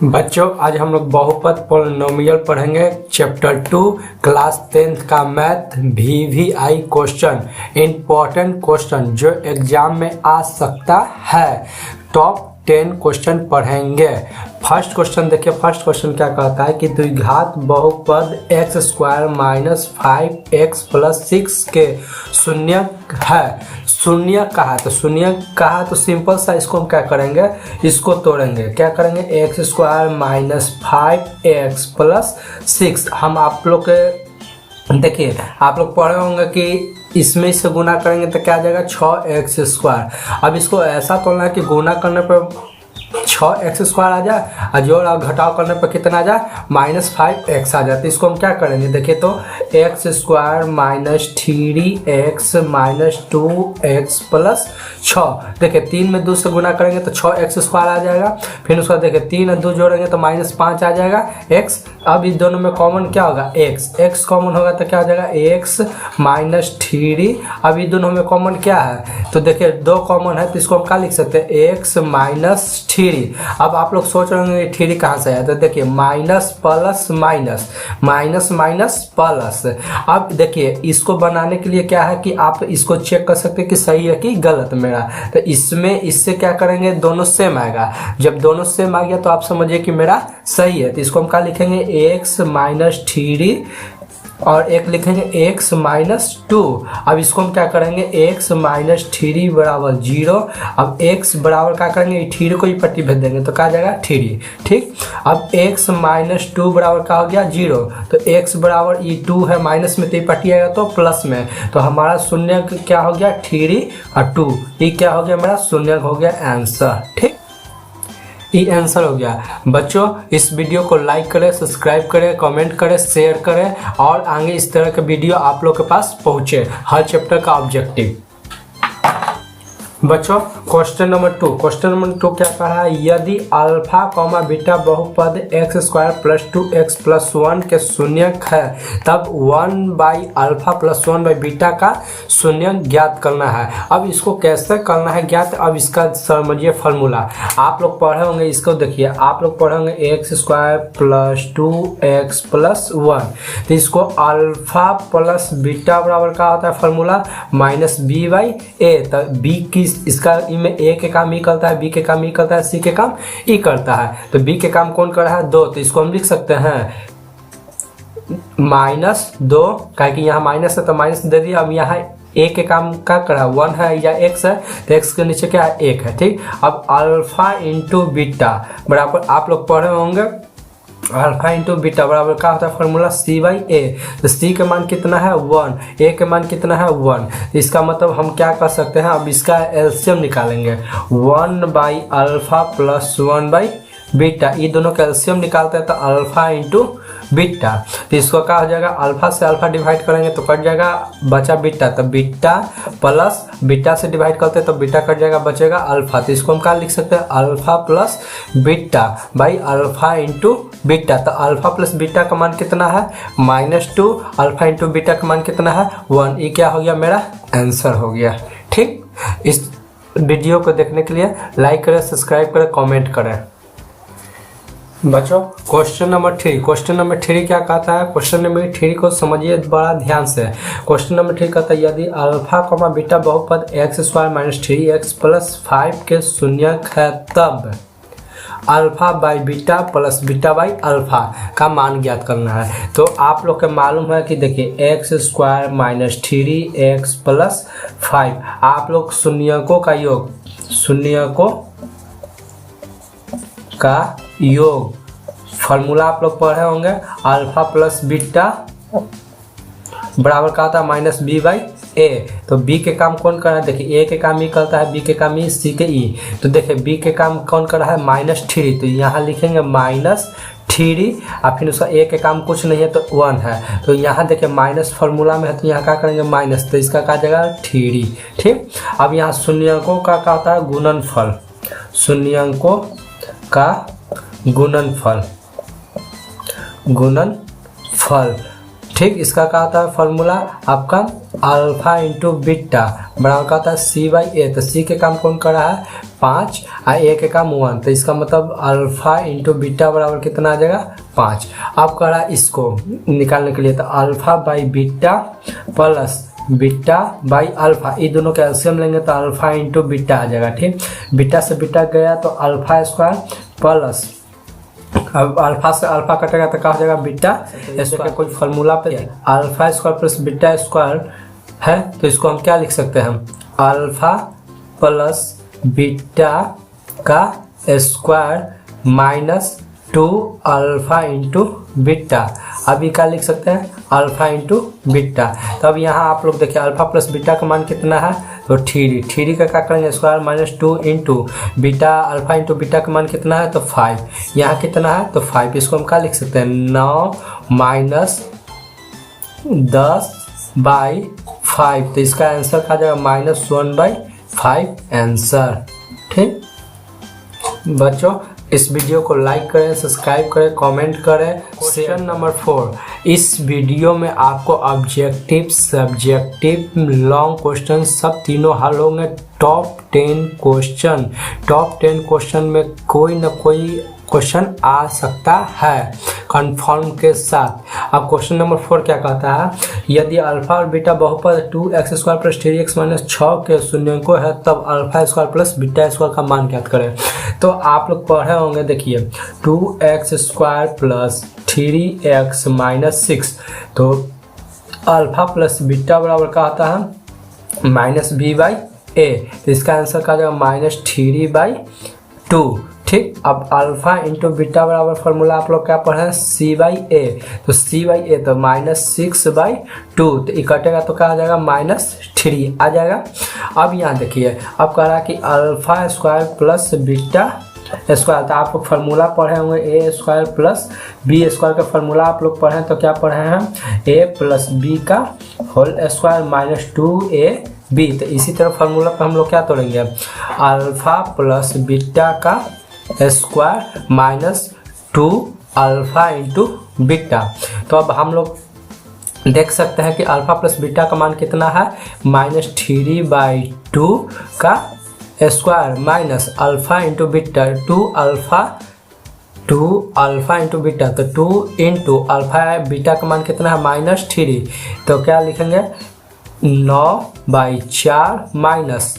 बच्चों आज हम लोग बहुपद पॉलिनोमियल पढ़ेंगे चैप्टर 2 क्लास 10th का math VVI question important question जो एग्जाम में आ सकता है। टॉप 10 क्वेश्चन पढ़ेंगे। फर्स्ट क्वेश्चन देखिए, फर्स्ट क्वेश्चन क्या कहता है कि द्विघात बहुपद x square minus 5x plus 6 के शून्य है। शून्य कहा तो शून्य कहा तो सिंपल सा इसको हम क्या करेंगे, इसको तोड़ेंगे। क्या करेंगे, x square minus 5x plus 6। हम आप लोग के देखिए, आप लोग पढ़े होंगे कि इसमें से गुना करेंगे तो क्या आ जाएगा 6x स्क्वायर। अब इसको ऐसा तोड़ना है कि गुना करने पर 6x स्क्वायर आ जाए और जोड़ और घटाव करने पर कितना आ जाए माइनस 5x आ जाए। तो इसको हम क्या करेंगे, देखिए तो x square minus 3x minus 2x plus 6। देखिए 3 में 2 से गुना करेंगे तो 6x स्क्वायर आ जाएगा। फिर उसका देखिए 3 और 2 जोड़ेंगे तो माइनस 5 आ जाएगा x। अब इस दोनों में कॉमन क्या होगा, x कॉमन होगा तो क्या हो जाएगा x माइनस 3। अब इस दोनों में कॉमन क्या है, तो देखिए 2 कॉमन है तो इसको हम क्या लिख सकते हैं x माइनस 3। अब आप लोग सोच रहे होंगे 3 कहाँ से आया, तो देखिए minus plus minus minus minus plus. अब देखिए इसको बनाने के लिए क्या है कि आप इसको चेक कर सकते हैं कि सही है कि गलत मेरा। तो इसमें इससे क्या करेंगे, दोनों सेम आएगा। जब दोनों सेम आ गया तो आप समझिए कि मेरा सही है। तो इसको हम क्या लिखेंगे, x माइनस 3 और एक लिखेंगे x माइनस 2। अब इसको हम क्या करेंगे, x माइनस 3 बराबर 0। अब x बराबर क्या करेंगे, 3 को ही पट्टी भेज देंगे तो क्या जाएगा 3। ठीक, अब x माइनस 2 बराबर क्या हो गया 0। तो x बराबर ये 2 है, माइनस में तो ये पट्टी आएगा तो प्लस में। तो हमारा शून्य क्या हो गया 3 और 2, ये क्या हो गया मेरा शून्य हो गया आंसर। ठीक, ये आंसर हो गया। बच्चों इस वीडियो को लाइक करें, सब्सक्राइब करें, कमेंट करें, शेयर करें और आगे इस तरह के वीडियो आप लोग के पास पहुंचे। हर चैप्टर का ऑब्जेक्टिव। बच्चों क्वेश्चन नंबर 2 क्या कह रहा है, यदि अल्फा कॉमा बीटा बहुपद x square plus 2x plus 1 के शून्य है तब 1/अल्फा प्लस 1/बीटा का शून्य ज्ञात करना है। अब इसको कैसे करना है ज्ञात, अब इसका समझिए फार्मूला। आप लोग पढ़े होंगे, इसको देखिए आप लोग पढ़े होंगे x square plus 2x plus 1। तो इसको अल्फा प्लस बीटा बराबर क्या होता है फार्मूला, माइनस b/a। तो b की इसका में a के काम ई करता है, b के काम ई करता है, c के काम ई करता है। तो b के काम कौन कर रहा है 2। तो इसको हम लिख सकते हैं -2, क्योंकि यहाँ माइनस है तो माइनस दे दिया। अब यहाँ a के काम क्या कर रहा है 1 है या x है, तो x के नीचे क्या है 1 है। ठीक, अब अल्फा इंटू बीटा बराबर आप लोग पढ़े होंगे अल्फा इंटू बीटा बराबर क्या होता है फार्मूला c/a। तो c के मान कितना है 1, a के मान कितना है 1। इसका मतलब हम क्या कर सकते हैं, अब इसका एलसीएम निकालेंगे 1/अल्फा प्लस 1/बीटा। ये दोनों का एलसीएम निकालते हैं तो अल्फा इंटू बीटा। तो इसको क्या हो जाएगा, अल्फा से अल्फा डिवाइड करेंगे तो कट जाएगा, बचा बीटा। तो बीटा प्लस बीटा से डिवाइड करते हैं तो बीटा कट जाएगा, बचेगा अल्फा। तो इसको हम क्या लिख सकते हैं, alpha plus beta by alpha into beta. तो अल्फा प्लस बीटा का मान कितना है -2, अल्फा इंटू बीटा का मान कितना है 1। ये क्या हो गया मेरा आंसर हो गया। ठीक, इस वीडियो को देखने के लिए लाइक करें, सब्सक्राइब करें, कमेंट करें। बच्चों क्वेश्चन नंबर 3 क्या कहता है, क्वेश्चन नंबर 3 को समझिए बड़ा ध्यान से। क्वेश्चन नंबर 3 कहता है यदि अल्फा कॉमा बीटा बहुपद x square minus 3x plus 5 के शून्य है तब alpha by beta plus beta by alpha का मान ज्ञात करना है। तो आप लोग को मालूम है कि देखिए x square minus 3x plus 5, आप लोग शून्यकों का योग फार्मूला आप लोग पढ़े होंगे, अल्फा प्लस बीटा बराबर क्या होता है -b/a। तो b के काम कौन कर रहा है, देखिए a के काम ई करता है, b के काम ई, c के ई। तो देखिए b के काम कौन कर रहा है -3। तो यहाँ लिखेंगे -3 और फिर उसका a के काम कुछ नहीं है तो 1 है। तो यहाँ देखिए माइनस फार्मूला में है तो यहाँ क्या करेंगे माइनस, तो इसका क्या जाएगा 3। ठीक, अब यहाँ शून्यकों का क्या होता है गुणनफल, शून्यकों गुणनफल। ठीक। इसका क्या होता है फॉर्मूला आपका अल्फा इंटू बीटा बराबर का होता है सी बाई ए। तो सी के काम कौन कर रहा है 5 और ए के काम 1। तो इसका मतलब अल्फा इंटू बीटा बराबर कितना आ जाएगा 5। अब कह रहा है इसको निकालने के लिए तो alpha by beta plus beta by alpha, ये दोनों का एलसीएम लेंगे तो अल्फा इंटू बीटा आ जाएगा। ठीक, बीटा से बीटा गया तो अल्फा स्क्वायर प्लस, अब अल्फा से अल्फा कटेगा तो क्या हो जाएगा बीटा स्क्वायर। कोई फॉर्मूला पे alpha square plus beta square है तो इसको हम क्या लिख सकते हैं अल्फा प्लस बीटा का square minus 2 alpha into beta. अभी क्या लिख सकते हैं अल्फा इंटू बीटा। तो अब यहाँ आप लोग देखिए अल्फा प्लस बीटा का मान कितना है तो 3 का क्या करेंगे square minus 2 into beta, alpha into beta का मान कितना है तो 5। यहाँ कितना है तो 5। इसको हम क्या लिख सकते हैं 9 माइनस 10 बाई 5। तो इसका आंसर क्या जाएगा -1/5 आंसर। ठीक बच्चों, इस वीडियो को लाइक करें, सब्सक्राइब करें, कमेंट करें। क्वेश्चन नंबर 4, इस वीडियो में आपको ऑब्जेक्टिव, सब्जेक्टिव, लॉन्ग क्वेश्चन सब तीनों हल होंगे। टॉप 10 क्वेश्चन में कोई ना कोई क्वेश्चन आ सकता है कंफर्म के साथ। अब क्वेश्चन नंबर 4 क्या कहता है, यदि अल्फा और बीटा बहुपद 2x² प्लस 3x माइनस 6 के शून्यंकों है तब alpha square plus beta square का मान ज्ञात करें। तो आप लोग पढ़े होंगे, देखिए 2x² प्लस 3x माइनस 6, तो अल्फा प्लस बीटा बराबर का होता है -b/a। तो इसका आंसर का जाएगा -3/2। ठीक, अब अल्फा इंटू बीटा बराबर फॉर्मूला आप लोग क्या पढ़े हैं c/a। तो c/a तो -6/2, तो इकटेगा तो क्या आ जाएगा -3 आ जाएगा। अब यहाँ देखिए, अब कह रहा है कि alpha square plus beta square, तो आप लोग फार्मूला पढ़े होंगे ए स्क्वायर प्लस बी स्क्वायर का फार्मूला आप लोग पढ़े तो क्या पढ़े हैं a प्लस बी का होल स्क्वायर माइनस 2ab। तो इसी तरह फार्मूला पे हम लोग क्या तोड़ेंगे अल्फा प्लस बीटा का square minus 2 alpha into beta. तो अब हम लोग देख सकते हैं कि अल्फा प्लस बीटा का मान कितना है -3/2 का square minus alpha into beta 2 alpha into beta. तो 2 इंटू अल्फा बीटा का मान कितना है -3। तो क्या लिखेंगे 9/4 माइनस,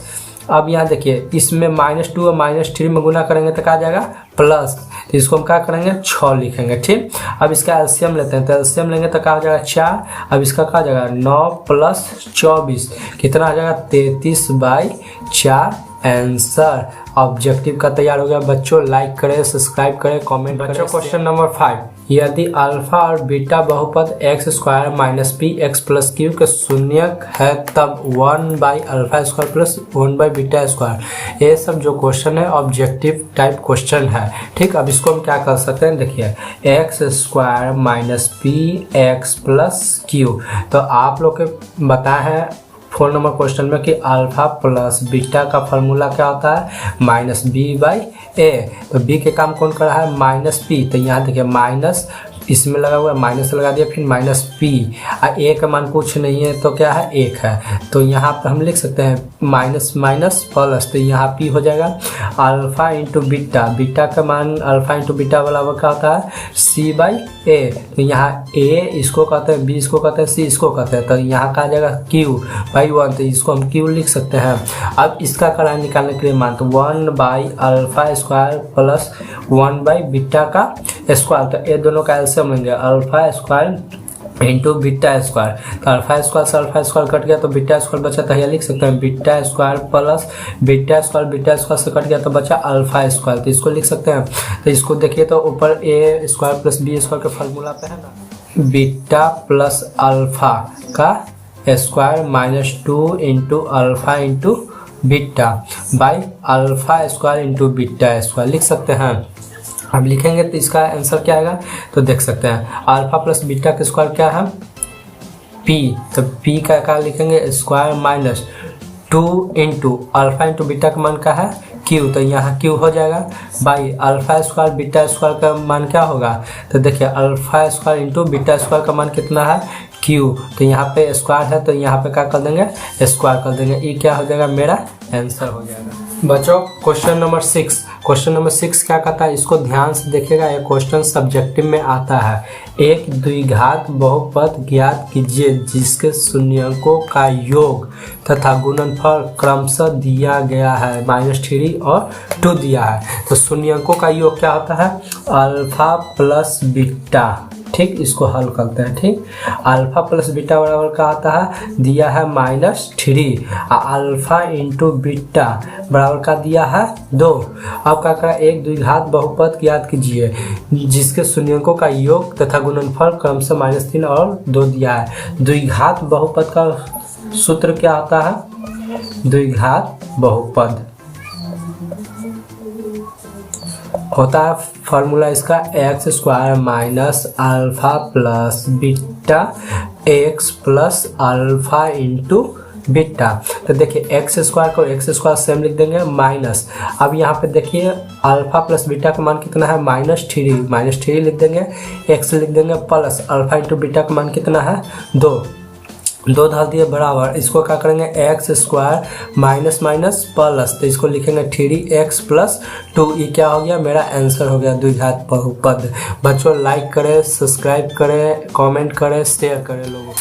अब यहाँ देखिए इसमें -2 और -3 में गुना करेंगे तो क्या आ जाएगा प्लस, तो इसको हम क्या करेंगे 6 लिखेंगे। ठीक, अब इसका एलसीएम लेते हैं तो एलसीएम लेंगे तो क्या हो जाएगा 4। अब इसका क्या हो जाएगा 9 प्लस 24 कितना आ जाएगा 33/4 आंसर। ऑब्जेक्टिव का तैयार हो गया बच्चों। लाइक करें, सब्सक्राइब करें, कमेंट करें। क्वेश्चन नंबर 5, यदि अल्फा और बीटा बहुपद x² minus px plus q के शून्यक है तब 1/अल्फा स्क्वायर प्लस 1/बीटा स्क्वायर। ये सब जो क्वेश्चन है ऑब्जेक्टिव टाइप क्वेश्चन है। ठीक, अब इसको हम क्या कर सकते हैं, देखिए x² minus px plus q। तो आप लोग के बताए हैं 4 नंबर क्वेश्चन में कि अल्फा प्लस बीटा का फार्मूला क्या होता है -b/a। तो b के काम कौन कर रहा है -p। तो यहाँ देखिए माइनस इसमें लगा हुआ है, माइनस लगा दिया, फिर -p और a का मान कुछ नहीं है तो क्या है 1 है। तो यहाँ पर हम लिख सकते हैं माइनस माइनस प्लस, तो यहाँ p हो जाएगा अल्फा इंटू बीटा। बीटा का मान अल्फा इंटू बीटा वाला क्या होता है c/a। तो यहाँ a इसको कहते हैं, b इसको कहते हैं, c इसको कहते हैं। तो यहाँ का आ जाएगा q/1, तो इसको हम q लिख सकते हैं। अब इसका करार निकालने के लिए मान तो 1/अल्फा स्क्वायर प्लस 1/बीटा का स्क्वायर। तो ये दोनों का एलसीएम लेंगे alpha square into beta square. तो अल्फा स्क्वायर से अल्फा स्क्वायर कट गया तो बीटा स्क्वायर बचा, तो यह लिख सकते हैं beta square plus beta square से कट गया तो बचा अल्फा स्क्वायर। तो इसको लिख सकते हैं। तो इसको देखिए तो ऊपर ए स्क्वायर प्लस बी स्क्वायर के फार्मूला पे है ना, बीटा प्लस अल्फा का square minus 2 into alpha into beta by alpha square into beta square लिख सकते हैं। अब लिखेंगे तो इसका आंसर क्या आएगा, तो देख सकते हैं अल्फा प्लस बीटा का स्क्वायर क्या है p। तो p का क्या लिखेंगे square minus 2 into alpha into beta का मान क्या है q। तो यहाँ q हो जाएगा by alpha square beta square का मान क्या होगा, तो देखिए alpha square into beta square का मान कितना है क्यू, तो यहाँ पे स्क्वायर है तो यहाँ पे क्या कर देंगे, स्क्वायर कर देंगे। ये क्या हो जाएगा, मेरा आंसर हो जाएगा। बच्चों क्वेश्चन नंबर 6, क्वेश्चन नंबर 6 क्या कहता है, इसको ध्यान से देखिएगा, ये क्वेश्चन सब्जेक्टिव में आता है। एक द्विघात बहुपद ज्ञात कीजिए जिसके शून्यकों का योग तथा गुणनफल क्रमशः दिया गया है, -3 और 2 दिया है। तो शून्यकों का योग क्या होता है, अल्फा प्लस बीटा, ठीक, इसको हल करते हैं। ठीक, अल्फा प्लस बीटा बराबर का आता है, दिया है -3, अल्फा इंटू बीटा बराबर का दिया है 2। अब क्या करें, एक द्विघात बहुपद ज्ञात कीजिए जिसके शून्यकों का योग तथा गुणनफल क्रमशः -3 और 2 दिया है। द्विघात बहुपद का सूत्र क्या होता है, द्विघात बहुपद होता है फार्मूला इसका x square minus alpha plus beta x plus alpha into beta. तो देखिए एक्स स्क्वायर को एक्स स्क्वायर सेम लिख देंगे माइनस, अब यहाँ पे देखिए अल्फा प्लस बीटा का मान कितना है, -3 लिख देंगे, एक्स लिख देंगे प्लस अल्फा इंटू बीटा का मान कितना है 2 डाल दिए बराबर, इसको क्या करेंगे x square minus minus plus, तो इसको लिखेंगे 3x प्लस 2। ये क्या हो गया, मेरा आंसर हो गया द्विघात बहुपद। बच्चों लाइक करें, सब्सक्राइब करें, कमेंट करें, शेयर करें लोगों।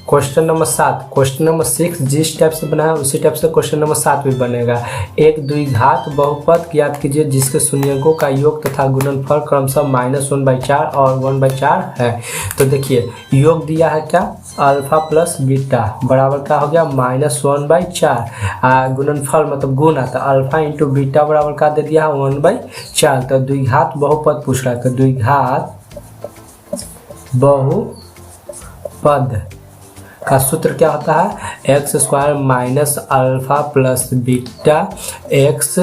क्वेश्चन नंबर 7, क्वेश्चन नंबर 6 जिस टाइप से बना है उसी टाइप से क्वेश्चन नंबर 7 भी बनेगा। एक द्विघात बहुपद ज्ञात कीजिए जिसके शून्यकों का योग तथा गुणनफल क्रमशः -1/4 और 1/4 है। तो देखिए योग दिया है क्या, अल्फा प्लस बीटा बराबर क्या हो गया, -1/4, गुणनफल मतलब गुना, तो अल्फा इंटू बीटा बराबर का दे दिया 1/4। तो द्विघात बहुपद पूछ रहा है, तो द्विघात बहुपद का सूत्र क्या होता है, x square minus alpha plus beta x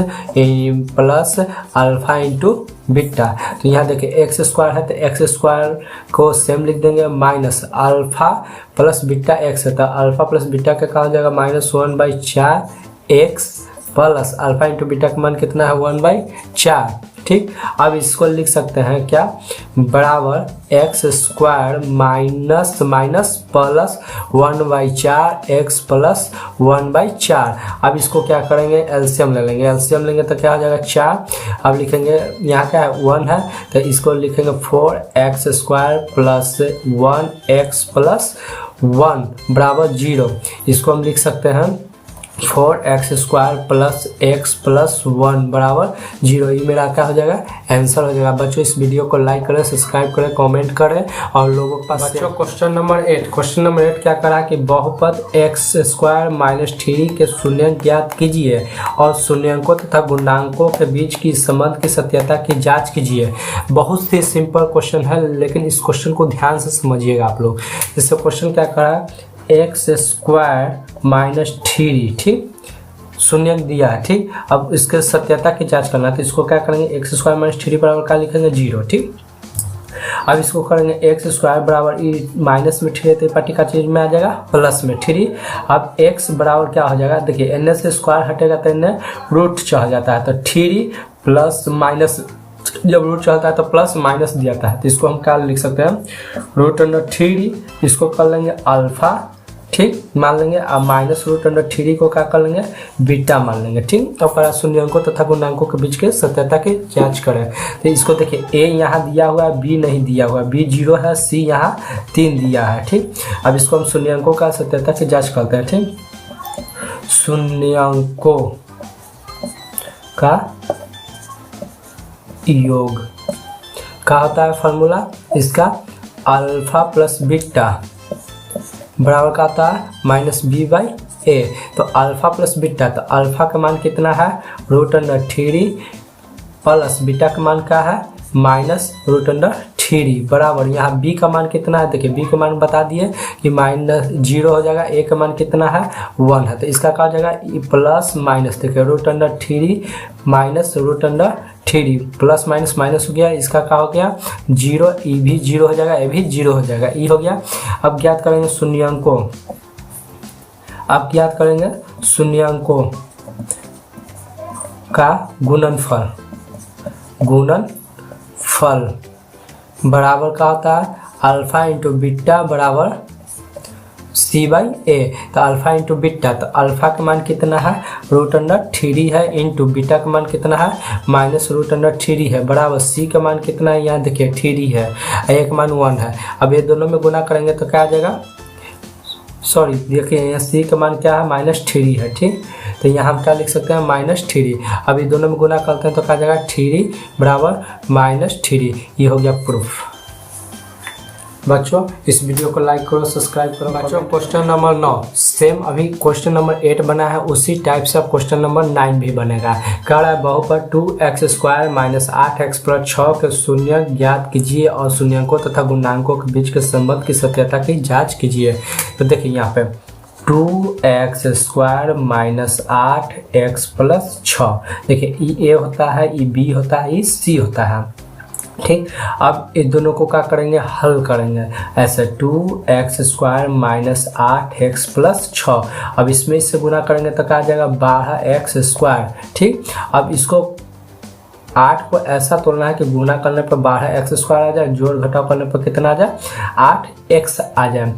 plus alpha into beta. तो यहाँ देखिए एक्स स्क्वायर है तो एक्स स्क्वायर को सेम लिख देंगे, minus alpha plus beta x है तो अल्फा प्लस बीटा का क्या हो जाएगा, -1/4 x plus alpha into beta का मान कितना है 1/4। ठीक, अब इसको लिख सकते हैं क्या, बराबर x square minus minus plus 1/4 x plus 1/4। अब इसको क्या करेंगे, एलसीएम ले लेंगे, एलसीएम लेंगे तो क्या हो जाएगा 4। अब लिखेंगे यहाँ क्या है 1 है तो इसको लिखेंगे 4x square plus 1x plus 1 बराबर 0। इसको हम लिख सकते हैं 4x square plus x plus 1 बराबर 0। ये मेरा क्या हो जाएगा, आंसर हो जाएगा। बच्चों इस वीडियो को लाइक करें, सब्सक्राइब करें, कमेंट करें और लोगों के पास। बच्चों क्वेश्चन नंबर 8, क्वेश्चन नंबर 8 क्या करा कि बहुपद x स्क्वायर -3 के शून्यक ज्ञात कीजिए और शून्यकों तथा गुणांकों के बीच की संबंध की सत्यता की जांच कीजिए। बहुत ही सिंपल क्वेश्चन है लेकिन इस क्वेश्चन को ध्यान से समझिएगा आप लोग। इससे क्वेश्चन क्या करा, एक्स स्क्वायर -3, ठीक, शून्य दिया है। ठीक, अब इसके सत्यता की जांच करना है तो इसको क्या करेंगे, एक्स स्क्वायर -3 बराबर क्या लिखेंगे 0। ठीक, अब इसको करेंगे एक्स स्क्वायर बराबर माइनस में 3 तो पार्टी का चीज में आ जाएगा प्लस में 3। अब एक्स बराबर क्या हो जाएगा, देखिए एन से स्क्वायर हटेगा तो एन रूट चढ़ जाता है, तो 3 प्लस माइनस, जब रूट चलता है तो प्लस माइनस दिया जाता है तो इसको हम क्या लिख सकते हैं, √3। इसको कर लेंगे अल्फा, ठीक, मान लेंगे, अब -√3 को क्या कर लेंगे, बीटा मान लेंगे। ठीक, तो करा शून्यकों तथा गुणांकों के बीच के सत्यता की जांच करें। तो इसको देखिए ए यहाँ दिया हुआ है, बी नहीं दिया हुआ है, बी 0 है, सी यहाँ 3 दिया है। ठीक, अब इसको हम शून्यकों का सत्यता की जांच करते हैं। ठीक, शून्यकों का योग क्या होता है फार्मूला इसका, अल्फा प्लस बीटा बराबर का आता है -b/a। तो अल्फा प्लस बीटा, तो अल्फा का मान कितना है √3 प्लस बीटा का मान क्या है -√3 बराबर, यहाँ b का मान कितना है, देखिए b का मान बता दिए कि -0 हो जाएगा, a का मान कितना है 1 है, तो इसका क्या हो जाएगा प्लस माइनस, देखिए √3 माइनस √3 प्लस माइनस माइनस हो गया, इसका क्या हो गया 0, ई भी 0 हो जाएगा, ए भी 0 हो जाएगा, ई हो गया। अब ज्ञात करेंगे शून्यकों, अब ज्ञात करेंगे शून्यकों का गुणनफल बराबर का होता है अल्फा इंटू बीटा बराबर सी बाई ए। तो अल्फा इंटू बीटा, तो अल्फा का मान कितना है √3 है, इंटू बीटा का मान कितना है -√3 है, बराबर सी का मान कितना है, यहाँ देखिए 3 है, ए का मान 1 है। अब ये दोनों में गुना करेंगे तो क्या आ जाएगा, सॉरी देखिए यहाँ सी का मान क्या है -3 है, ठीक। तो यहाँ हम क्या लिख सकते हैं -3। अब ये दोनों में गुना करते हैं तो क्या जाएगा 3 बराबर -3। ये हो गया प्रूफ। बच्चों इस वीडियो को लाइक करो, सब्सक्राइब करो। बच्चों क्वेश्चन नंबर 9 सेम अभी क्वेश्चन नंबर 8 बना है, उसी टाइप से क्वेश्चन नंबर 9 भी बनेगा। कह रहा है बहुपद 2x² - 8x + 6 के शून्य ज्ञात कीजिए और शून्यकों तथा गुणांकों के बीच के संबंध की सत्यता की जांच कीजिए। तो देखिए यहाँ पे 2x² - 8x + 6, देखिए ई ए होता है, ई बी होता है, ई सी होता है, ठीक। अब इन दोनों को क्या करेंगे, हल करेंगे ऐसे 2x² - 8x + 6। अब इसमें इससे गुना करेंगे तो क्या आ जाएगा 12x², ठीक। अब इसको 8 को ऐसा तोड़ना है कि गुना करने पर 12x² आ जाए, जोड़ घटाव करने पर कितना आ जाए 8x आ जाए,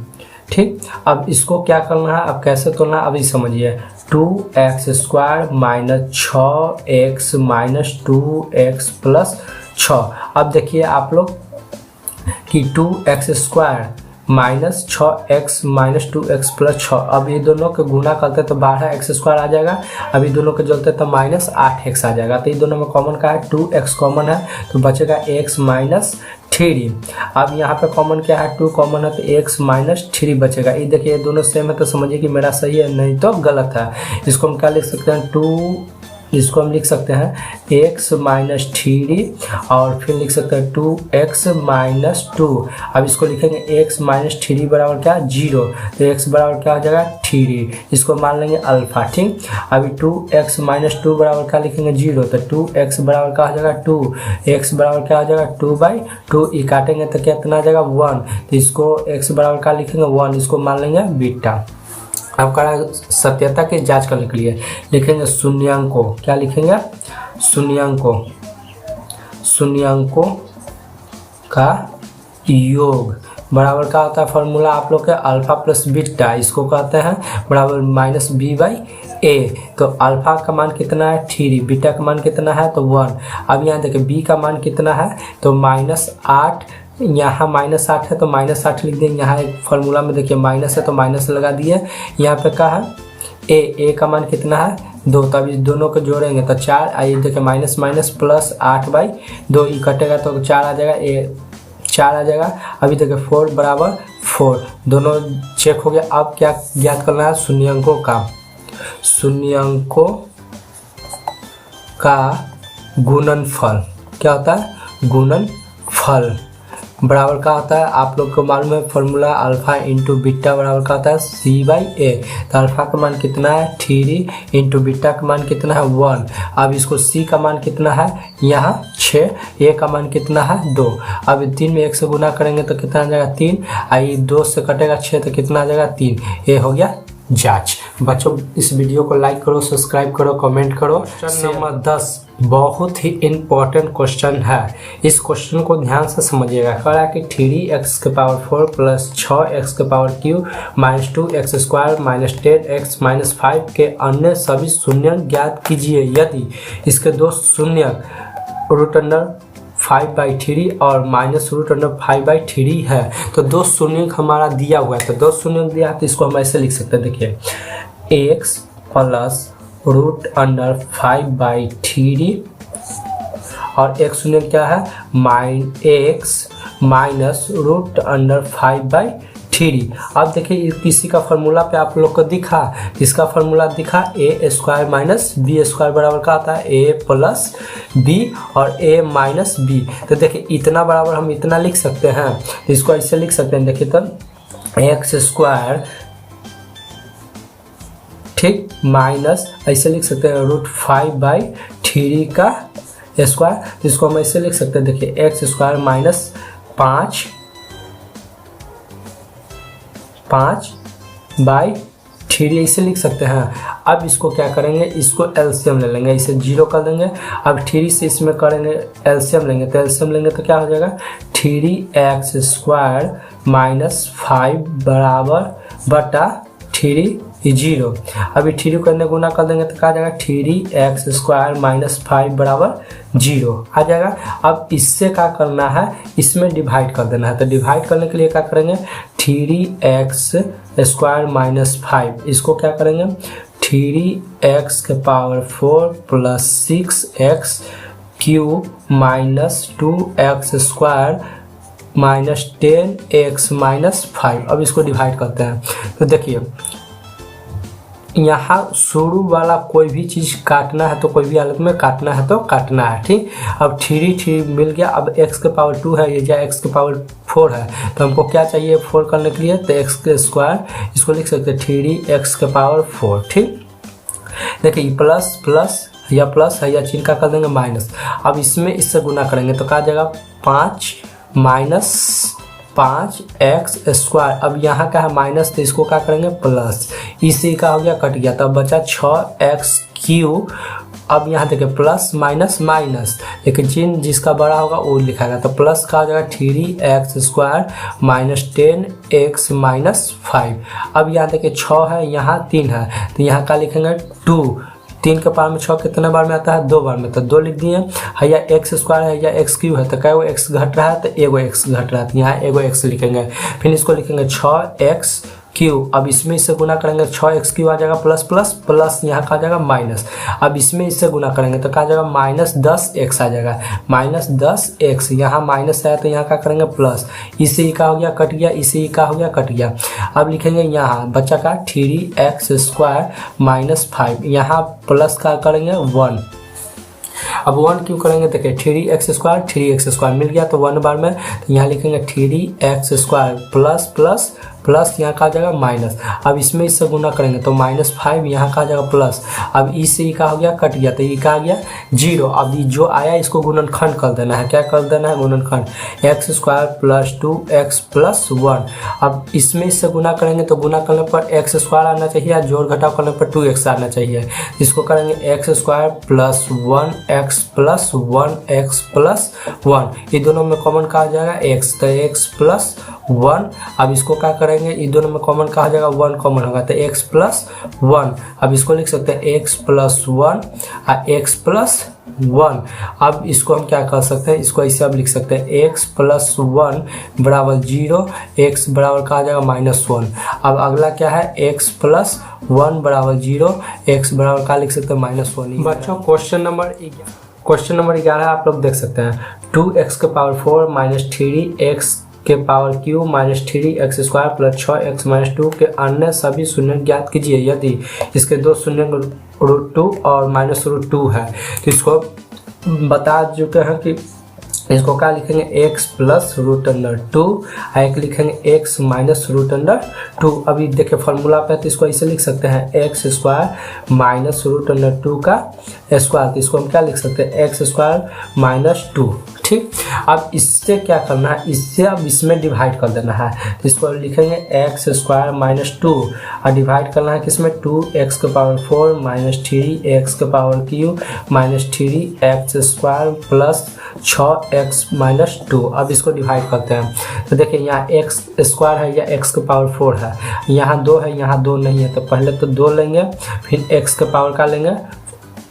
ठीक। अब इसको क्या करना है, अब कैसे तोड़ना है, अभी समझिए 2x² - 6x - 2x + 6। अब देखिए आप लोग कि 2x² - 6x - 2x + 6, अब ये दोनों के गुना करते तो 12x² आ जाएगा। अब ये दोनों के जोड़ते तो -8x आ जाएगा। तो ये दोनों में कॉमन का है 2x कॉमन है तो बचेगा x - 3। अब यहाँ पे कॉमन क्या है 2 कॉमन है तो x - 3 बचेगा। ये देखिए ये दोनों सेम है तो समझिए कि मेरा सही है, नहीं तो गलत है। इसको हम क्या लिख सकते हैं इसको हम लिख सकते हैं x - 3 और फिर लिख सकते हैं 2x - 2। अब इसको लिखेंगे x - 3 बराबर क्या 0, तो x बराबर क्या हो जाएगा 3, इसको मान लेंगे अल्फा, ठीक। अभी 2x - 2 बराबर क्या लिखेंगे 0, तो 2x बराबर क्या हो जाएगा 2, x बराबर क्या हो जाएगा 2/2, ये काटेंगे तो कितना आ जाएगा 1, तो इसको x बराबर क्या लिखेंगे 1, इसको मान लेंगे बीटा। अब कह रहा है सत्यता की जांच करने के लिए लिखेंगे शून्यांकों, क्या लिखेंगे शून्यांकों का योग बराबर क्या होता है फॉर्मूला आप लोग के अल्फा प्लस बीटा, इसको कहते हैं बराबर -b/a। तो अल्फा का मान कितना है 3, बीटा का मान कितना है तो 1। अब यहाँ देखिए b का मान कितना है तो -8, यहाँ -8 है तो -8 लिख देंगे। यहाँ एक फार्मूला में देखिए माइनस है तो माइनस लगा दिए। यहाँ पे क्या है ए का मान कितना है 2, तब इस दोनों को जोड़ेंगे तो 4, आइए देखिए माइनस प्लस 8/2, ये कटेगा तो 4 आ जाएगा, 4 आ जाएगा। अभी देखिए 4 बराबर 4, दोनों चेक हो गया। अब क्या ज्ञात करना है शून्यंकों का गुणनफल, क्या होता है गुणनफल बराबर का होता है आप लोग को मालूम है फॉर्मूला अल्फा इंटू बीटा बराबर का होता है c/a। तो अल्फा का मान कितना है 3 इंटू बीटा का मान कितना है 1। अब इसको c का मान कितना है यहाँ 6, a का मान कितना है 2। अब 3 में 1 से गुना करेंगे तो कितना आ जाएगा 3, आई 2 से कटेगा 6 तो कितना आ जाएगा 3। ये हो गया जांच। बच्चों इस वीडियो को लाइक करो, सब्सक्राइब करो, कमेंट करो। क्वेश्चन नंबर 10 बहुत ही इम्पोर्टेंट क्वेश्चन है, इस क्वेश्चन को ध्यान से समझिएगा। कह रहा है कि 3x⁴ plus 6x³ - 2x² - 10x - 5 के अन्य सभी शून्यक ज्ञात कीजिए यदि इसके दो शून्यक √5/3 और -√5/3 है। तो दो शून्यक हमारा दिया हुआ है, तो दो शून्यक दिया है तो इसको हम ऐसे लिख सकते हैं। देखिए x प्लस √5/3 और एक शून्यक क्या है x माइनस √5/3। अब देखिए किसी का फार्मूला पे आप लोग को दिखा, इसका फार्मूला दिखा a² माइनस b² बराबर का आता है a प्लस b और a माइनस b। तो देखिए इतना बराबर हम इतना लिख सकते हैं, तो इसको ऐसे लिख सकते हैं। देखिए तब x² ठीक माइनस ऐसे लिख सकते हैं √5/3 का स्क्वायर, तो इसको हम ऐसे लिख सकते हैं। देखिए x² माइनस 5/3 ऐसे लिख सकते हैं। अब इसको क्या करेंगे, इसको एलसीएम ले लेंगे, इसे 0 कर देंगे। अब 3 से इसमें करेंगे एलसीएम लेंगे, तो एलसीएम लेंगे तो क्या हो जाएगा 3x² माइनस 5 बराबर बटा 3 0। अभी 3 को अंदर गुना कर देंगे तो क्या आ जाएगा 3x² माइनस 5 बराबर 0 आ जाएगा। अब इससे क्या करना है, इसमें डिवाइड कर देना है। तो डिवाइड करने के लिए क्या करेंगे 3x² माइनस 5, इसको क्या करेंगे 3x⁴ plus 6x³ minus 2x² minus 10x minus 5। अब इसको डिवाइड करते हैं तो देखिए यहाँ शुरू वाला कोई भी चीज़ काटना है तो कोई भी हालत में काटना है तो काटना है, ठीक। अब 3 मिल गया। अब x⁴ है, ये जा x⁴ है तो हमको क्या चाहिए 4 करने के लिए, तो x², इसको लिख सकते हैं 3x⁴, ठीक। देखिए प्लस प्लस या प्लस है या चिन्ह का कर देंगे माइनस। अब इसमें इससे गुना करेंगे तो क्या आ जाएगा 5 माइनस 5x²। अब यहाँ का है माइनस तो इसको क्या करेंगे प्लस, इसी का हो गया कट गया तो अब बचा 6x³। अब यहाँ देखिए प्लस माइनस माइनस, लेकिन चिन्ह जिसका बड़ा होगा वो लिखाएगा तो प्लस का हो जाएगा 3x² माइनस 10x माइनस 5। अब यहाँ देखिए 6 है, यहाँ 3 है तो यहाँ का लिखेंगे 2। 3 के पावर में 6 कितने बार में आता है 2 बार में, तो 2 लिख दिए। है या x² है या x³ है तो क्या वो x घट रहा है तो एगो x घट रहा है, तो यहाँ एगो x लिखेंगे। फिर इसको लिखेंगे 6x³। अब इसमें इससे गुना करेंगे 6x³ आ जाएगा प्लस प्लस प्लस, यहाँ का आ जाएगा माइनस। अब इसमें इससे गुना करेंगे तो क्या आ जाएगा माइनस 10x आ जाएगा, माइनस 10x। यहाँ माइनस है तो यहाँ का करेंगे प्लस, इसी का हो गया कट गया, इसी का हो गया कट गया। अब लिखेंगे यहाँ बच्चा का 3x² माइनस 5, यहाँ प्लस का करेंगे 1। अब 1 क्यों करेंगे देखिए 3x² मिल गया तो 1 बार में, तो यहाँ लिखेंगे 3x² प्लस प्लस प्लस, यहाँ का आ जाएगा माइनस। अब इसमें इससे गुना करेंगे तो -5, यहाँ का आ जाएगा प्लस। अब इससे का हो गया कट गया तो ये का आ गया 0। अब ये जो आया इसको गुणनखंड कर देना है, क्या कर देना है गुणनखंड, x² प्लस 2x प्लस 1। अब इसमें इससे गुना करेंगे तो गुना करने पर x² आना चाहिए, जोड़ घटाव करने पर 2x आना चाहिए। इसको करेंगे x² plus 1x plus 1x plus 1, ये दोनों में कॉमन का आ जाएगा x, तो x प्लस 1। अब इसको क्या करेंगे ये दोनों में कॉमन कहा जाएगा 1 कॉमन होगा तो x प्लस 1। अब इसको लिख सकते हैं x प्लस 1 और x प्लस 1। अब इसको हम क्या कर सकते हैं, इसको ऐसे अब लिख सकते हैं x प्लस 1 बराबर 0, x बराबर कहा जाएगा -1। अब अगला क्या है x प्लस 1 बराबर 0, x बराबर का लिख सकते हैं -1। बच्चों क्वेश्चन नंबर 11 आप लोग देख सकते हैं 2x⁴ minus 3x⁴ minus 3x² plus 6x minus 2 के अन्य सभी शून्य ज्ञात कीजिए यदि इसके दो शून्य √2 और -√2 है। तो इसको बता चुके हैं कि इसको क्या लिखेंगे x प्लस √2 और एक लिखेंगे x माइनस √2। अभी देखिए फॉर्मूला पे तो इसको ऐसे लिख सकते हैं x² माइनस √2 का स्क्वायर, तो इसको हम क्या लिख सकते हैं x² माइनस 2, ठीक। अब इससे क्या करना है, इससे अब इसमें डिवाइड कर देना है, तो इसको लिखेंगे x² माइनस 2 और डिवाइड करना है किसमें 2x⁴ minus 3x³ minus 3x² plus 6x minus 2। अब इसको डिवाइड करते हैं तो देखिए यहाँ x² है या x⁴ है, यहाँ 2 है यहाँ 2 नहीं है, तो पहले तो 2 लेंगे फिर x के पावर का लेंगे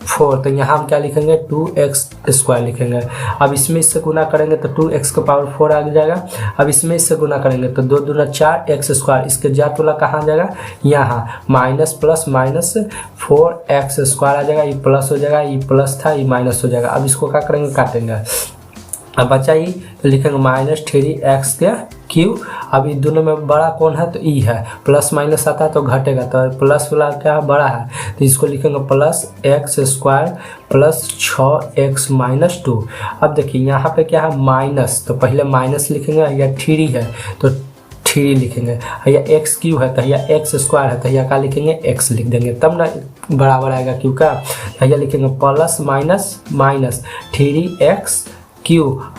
4, तो यहाँ हम क्या लिखेंगे 2x² लिखेंगे। अब इसमें इससे गुना करेंगे तो 2x⁴ आ जाएगा। अब इसमें इससे गुना करेंगे तो 2 दूना 4x², इसके जात वाला कहाँ जाएगा यहाँ माइनस प्लस माइनस 4x² आ जाएगा, ये प्लस हो जाएगा, ये प्लस था ये माइनस हो जाएगा। अब इसको क्या करेंगे काटेंगे, अब बचा ही तो लिखेंगे -3x³। अब ये दोनों में बड़ा कौन है तो ई है, प्लस माइनस आता है तो घटेगा, तो प्लस वाला क्या बड़ा है तो इसको लिखेंगे plus x² plus 6x minus 2। अब देखिए यहाँ पे क्या है माइनस, तो पहले माइनस लिखेंगे, या 3 है तो 3 लिखेंगे, या x³ है तो या x² है तो या क्या लिखेंगे x लिख देंगे, तब ना बराबर आएगा क्यों का, या लिखेंगे प्लस माइनस माइनस 3x³।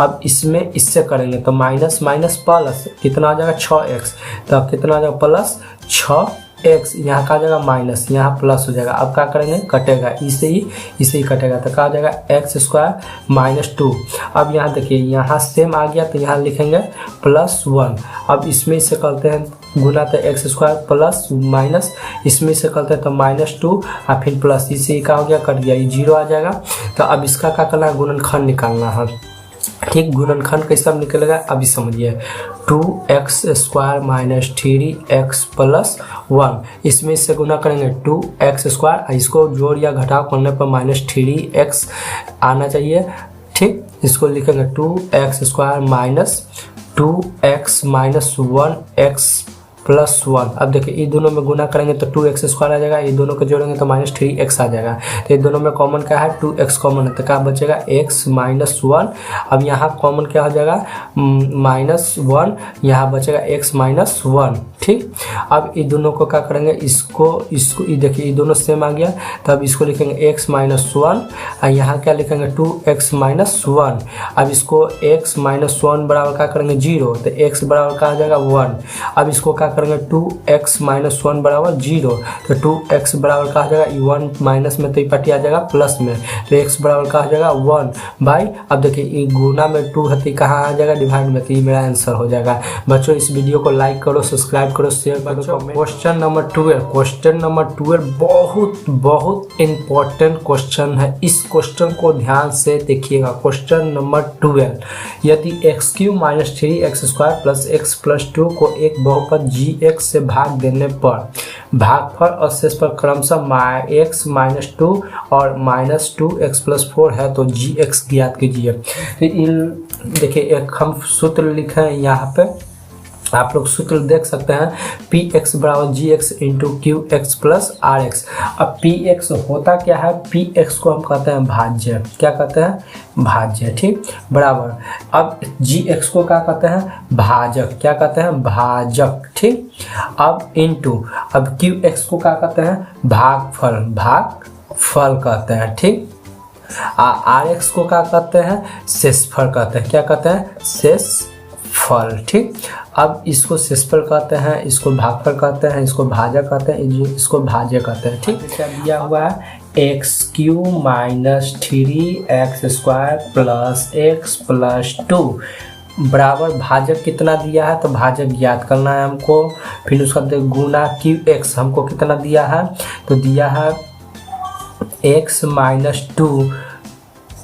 अब इसमें इससे करेंगे तो माइनस माइनस प्लस कितना आ जाएगा 6x, तो अब कितना आ जाएगा प्लस 6x, यहाँ का आ जाएगा माइनस, यहाँ प्लस हो जाएगा। अब क्या करेंगे कटेगा, इसे ही कटेगा तो क्या आ जाएगा x² माइनस 2। अब यहाँ देखिए यहाँ सेम आ गया तो यहाँ लिखेंगे +1। अब इसमें इसे करते हैं गुना तो एक्स स्क्वायर प्लस माइनस, इसमें से करते हैं तो -2 और फिर प्लस, इससे क्या हो गया, कट गया, ये 0 आ जाएगा। तो अब इसका क्या करना है, गुणनखंड निकालना है। ठीक, गुणनखंड कैसे अब निकलेगा अभी समझिए। 2x square minus 3x plus 1, इसमें इससे गुना करेंगे 2x स्क्वायर, इसको जोड़ या घटाव करने पर -3x आना चाहिए। ठीक, इसको लिखेंगे 2x square minus 2x minus 1x plus 1। अब देखिए ये दोनों में गुना करेंगे तो 2x स्क्वायर आ जाएगा, ये दोनों को जोड़ेंगे तो -3x आ जाएगा। तो ये दोनों में कॉमन क्या है, 2x कॉमन है, तो क्या बचेगा, x माइनस 1। अब यहाँ कॉमन क्या हो जाएगा, -1, यहाँ बचेगा x माइनस 1। ठीक, अब ये दोनों को क्या करेंगे, इसको ये देखिए ये दोनों सेम आ गया, तो अब इसको लिखेंगे x माइनस 1 और यहाँ क्या लिखेंगे 2x माइनस 1। अब इसको x माइनस 1 बराबर क्या करेंगे 0, तो x बराबर क्या आ जाएगा 1। अब इसको क्या करेंगे 2x माइनस 1 बराबर 0, तो 2x बराबर क्या हो जाएगा, 1 माइनस में तो ये पार्टी आ जाएगा प्लस में, तो x बराबर क्या हो जाएगा 1 बाई। अब देखिए ये गुना में 2 है तो कहाँ आ जाएगा, डिवाइड में, तो ये मेरा आंसर हो जाएगा। बच्चों इस वीडियो को लाइक करो, सब्सक्राइब करो, शेयर करो। क्वेश्चन नंबर 12 बहुत इंपॉर्टेंट क्वेश्चन है, इस क्वेश्चन को ध्यान से देखिएगा। क्वेश्चन नंबर 12, यदि x³ minus 3x square plus x plus 2 को एक बहुपद gx से भाग देने पर भागफल और शेष पर क्रमशः x माइनस 2 और -2x प्लस 4 है तो gx ज्ञात कीजिए। देखिए एक हम सूत्र लिखे हैं यहाँ पे, आप लोग सूत्र देख सकते हैं, px बराबर gx into qx plus rx। अब px होता क्या है, px को हम कहते हैं भाज्य, क्या कहते हैं, भाज्य। ठीक, बराबर, अब gx को क्या कहते हैं, भाजक, क्या कहते हैं, भाजक। ठीक, अब इंटू, अब qx को क्या कहते हैं, भागफल, भागफल कहते हैं। ठीक, rx को क्या कहते हैं, शेषफल कहते हैं, क्या कहते हैं, शेषफल। ठीक, अब इसको शेषफल कहते हैं, इसको भागफल कहते हैं, इसको भाजक कहते हैं, इसको भाज्य कहते हैं। ठीक, क्या दिया हुआ है, x³ minus 3x square plus x plus 2 बराबर भाजक कितना दिया है, तो भाजक ज्ञात करना है हमको। फिर उसका गुना qx हमको कितना दिया है, तो दिया है x माइनस 2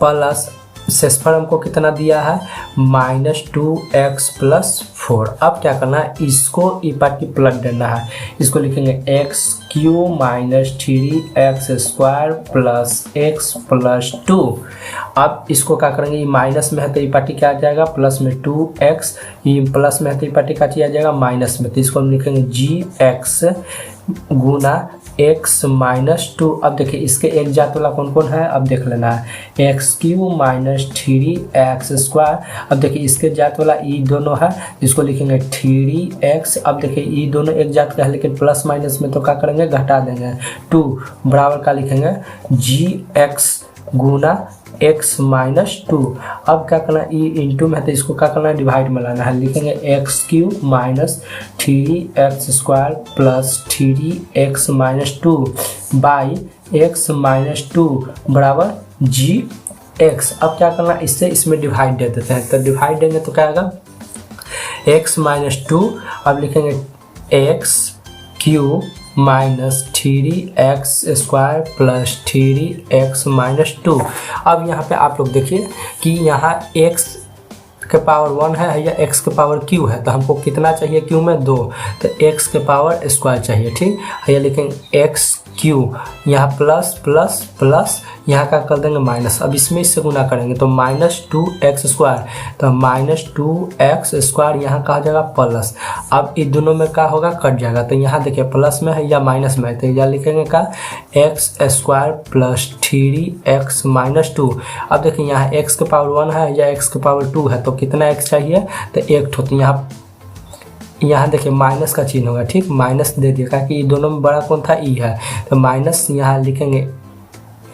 प्लस शेषफल हमको कितना दिया है, -2x प्लस 4। अब क्या करना है, इसको ई पार्ट की पलट देना है, इसको लिखेंगे x³ minus 3x square plus x plus 2। अब इसको क्या करेंगे, ये माइनस में है तो ये पार्टी क्या आ जाएगा, प्लस में 2x, ये प्लस में है तो ये पार्टी क्या आ जाएगा, माइनस में, तो इसको हम लिखेंगे gx गुना x माइनस 2। अब देखिए इसके एक जात वाला कौन कौन है, अब देख लेना है, x³ माइनस 3x स्क्वायर। अब देखिए इसके जात वाला ये दोनों है, इसको लिखेंगे 3x। अब देखिए ये दोनों एक जात का है लेकिन प्लस माइनस में तो क्या करेंगे, घटा देंगे, 2 बराबर का लिखेंगे gx गुना x माइनस 2। अब क्या करना है, ई इंटू में है तो इसको क्या करना है, डिवाइड में लाना है, लिखेंगे x³ minus 3x square plus 3x minus 2 by x minus 2 बराबर gx। अब क्या करना है, इससे इसमें डिवाइड दे देते हैं, तो डिवाइड देंगे तो क्या आएगा, x माइनस 2। अब लिखेंगे x³ minus 3x square plus 3x minus 2। अब यहाँ पे आप लोग देखिए कि यहाँ x के पावर 1 है या x के पावर q है, तो हमको कितना चाहिए q में 2, तो x के पावर स्क्वायर चाहिए। ठीक, ये लिखेंगे x³ यहाँ प्लस प्लस प्लस यहाँ का कर देंगे माइनस। अब इसमें इससे गुना करेंगे तो -2x स्क्वायर, तो -2x स्क्वायर यहाँ का हो जाएगा प्लस। अब इन दोनों में क्या होगा, कट जाएगा, तो यहाँ देखिए प्लस में है या माइनस में है, तो यहाँ लिखेंगे का x square plus 3x minus 2। अब देखिए यहाँ x के पावर 1 है या x के पावर 2 है, तो कितना x चाहिए, तो एक ठो, तो यहाँ देखिए माइनस का चिन्ह होगा। ठीक, माइनस दे दिया कि दोनों में बड़ा कौन था, ई है, तो माइनस यहाँ लिखेंगे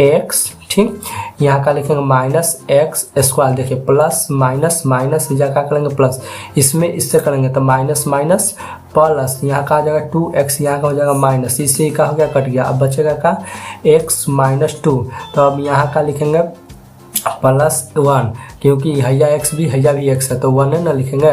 x। ठीक, यहाँ का लिखेंगे -x स्क्वायर, देखिए प्लस माइनस माइनस इजा का करेंगे प्लस, इसमें इससे करेंगे तो माइनस माइनस प्लस, यहाँ का आ जाएगा 2x, यहाँ का हो जाएगा माइनस, इससे का हो गया, कट गया। अब बचेगा का x माइनस 2, तो अब यहाँ का लिखेंगे +1, क्योंकि हैया x भी हैया भी x है तो 1 है ना, लिखेंगे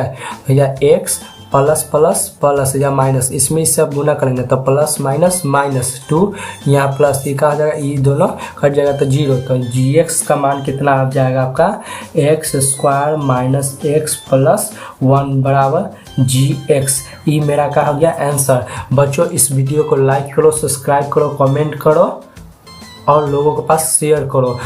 हैया x प्लस प्लस प्लस या माइनस, इसमें इससे आप गुना करेंगे तो प्लस माइनस माइनस 2, यहाँ प्लस ये कहा जाएगा, ये दोनों कट जाएगा तो 0। तो gx का मान कितना आ जाएगा आपका x square minus x plus 1 बराबर gx। ये मेरा क्या हो गया आंसर। बच्चों इस वीडियो को लाइक करो, सब्सक्राइब करो, कमेंट करो और लोगों के पास शेयर करो।